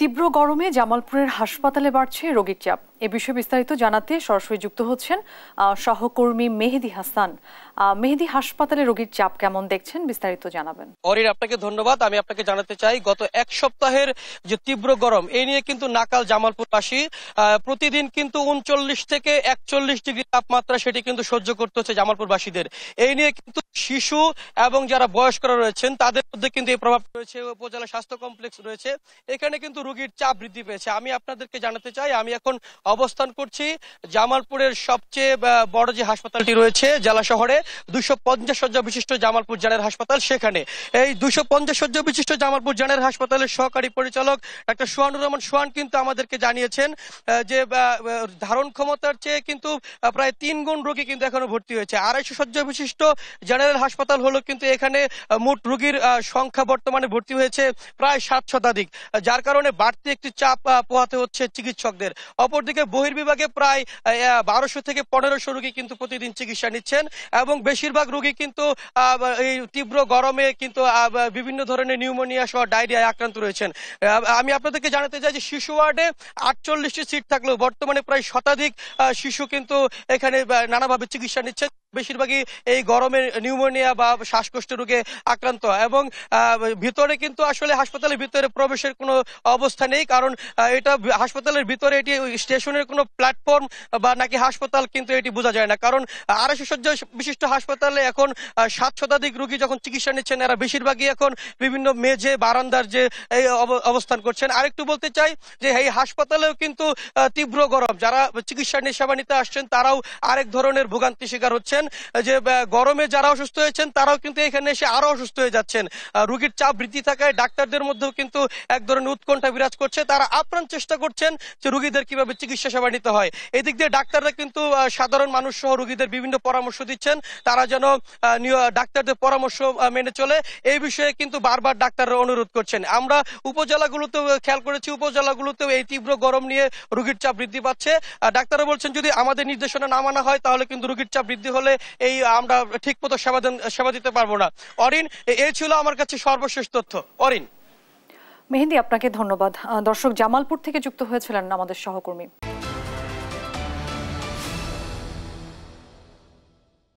তীব্র গরমে জামালপুরের হাসপাতালে বাড়ছে রোগীর চাপ। এ বিষয়ে বিস্তারিত জানাতে সরাসরি যুক্ত হচ্ছেন সহকর্মী মেহেদী হাসান। মেহেদী, হাসপাতালে রোগীর চাপ কেমন দেখছেন, বিস্তারিত জানাবেন। অরিন, আপনাকে ধন্যবাদ। আমি আপনাকে জানাতে চাই, গত এক সপ্তাহের যে তীব্র গরম, এই নিয়ে কিন্তু নাকাল জামালপুরবাসী। প্রতিদিন কিন্তু 39 থেকে 41 ডিগ্রি তাপমাত্রা সেটি কিন্তু সহ্য করতে হচ্ছে জামালপুরবাসীদের। এই নিয়ে কিন্তু শিশু এবং যারা বয়স্করা রয়েছেন তাদের মধ্যে কিন্তু এই প্রভাব রয়েছে। উপজেলা স্বাস্থ্য কমপ্লেক্স রয়েছে, এখানে কিন্তু রোগীর চাপ বৃদ্ধি পেয়েছে। আমি আপনাদেরকে জানাতে চাই, আমি এখন অবস্থান করছি জামালপুরের সবচেয়ে বড় যে হাসপাতালটি রয়েছে জেলা শহরে, 250 শয্যা বিশিষ্ট জামালপুর জেনারেল হাসপাতাল। সেখানে এই 250 শয্যা বিশিষ্ট জামালপুর জেনারেল হাসপাতালের সহকারী পরিচালক ডাক্তার সোহানুর রহমান সোহান কিন্তু আমাদেরকে জানিয়েছেন যে ধারণ ক্ষমতার চেয়ে কিন্তু প্রায় 3 গুণ রোগী কিন্তু এখনো ভর্তি হয়েছে। 250 শয্যা বিশিষ্ট জেনারেল হাসপাতাল হলো, কিন্তু এখানে মোট রোগীর সংখ্যা বর্তমানে ভর্তি হয়েছে প্রায় 7 শতাধিক, যার কারণে বাড়তি একটি চাপ পোহাতে হচ্ছে চিকিৎসকদের। অপরদিকে বহির্বিভাগে প্রায় 1200 থেকে 1500 রোগী কিন্তু প্রতিদিন চিকিৎসা নিচ্ছেন, এবং বেশিরভাগ রোগী কিন্তু এই তীব্র গরমে কিন্তু বিভিন্ন ধরনের নিউমোনিয়া সহ ডায়রিয়ায় আক্রান্ত রয়েছেন। আমি আপনাদেরকে জানাতে চাই যে শিশু ওয়ার্ডে 48টি সিট থাকলেও বর্তমানে প্রায় শতাধিক শিশু কিন্তু এখানে নানাভাবে চিকিৎসা নিচ্ছেন। বেশিরভাগই এই গরমের নিউমোনিয়া বা শ্বাসকষ্ট রোগে আক্রান্ত, এবং ভিতরে কিন্তু আসলে হাসপাতালের ভিতরে প্রবেশের কোনো অবস্থা নেই, কারণ এটা হাসপাতালের ভিতরে এটি স্টেশনের কোনো প্ল্যাটফর্ম বা নাকি হাসপাতাল কিন্তু এটি বোঝা যায় না, কারণ 250 শয্যা বিশিষ্ট হাসপাতালে এখন 7 শতাধিক রোগী যখন চিকিৎসা নিচ্ছেন, এরা বেশিরভাগই এখন বিভিন্ন মেঝে বারান্দার যে এই অবস্থান করছেন। আরেকটু বলতে চাই যে এই হাসপাতালেও কিন্তু তীব্র গরম, যারা চিকিৎসা সেবা নিতে আসছেন তারাও আরেক ধরনের ভোগান্তি শিকার হচ্ছেন, যে গরমে যারা অসুস্থ হয়েছেন তারাও কিন্তু এখানে এসে আরো অসুস্থ হয়ে যাচ্ছেন। রোগীর চাপ বৃদ্ধি থাকায় ডাক্তারদের মধ্যেও কিন্তু এক ধরনের উৎকণ্ঠা বিরাজ করছে। তারা আপ্রাণ চেষ্টা করছেন যে রোগীদের কিভাবে চিকিৎসা সেবা নিতে হয়। এদিক দিয়ে ডাক্তাররা কিন্তু সাধারণ মানুষ সহ রোগীদের বিভিন্ন পরামর্শ দিচ্ছেন, তারা যেন ডাক্তারদের পরামর্শ মেনে চলে, এই বিষয়ে কিন্তু বারবার ডাক্তাররা অনুরোধ করছেন। আমরা উপজেলাগুলোতেও খেয়াল করেছি, উপজেলাগুলোতেও এই তীব্র গরম নিয়ে রোগীর চাপ বৃদ্ধি পাচ্ছে। ডাক্তাররা বলছেন যদি আমাদের নির্দেশনা না মানা হয় তাহলে কিন্তু রোগীর চাপ বৃদ্ধি হলে এই আমরা ঠিক মতো সেবা দিতে পারবো না। অরিন, এই ছিল আমার কাছে সর্বশেষ তথ্য। অরিন। মেহেদী, আপনাকে ধন্যবাদ। দর্শক, জামালপুর থেকে যুক্ত হয়েছিলেন আমাদের সহকর্মী।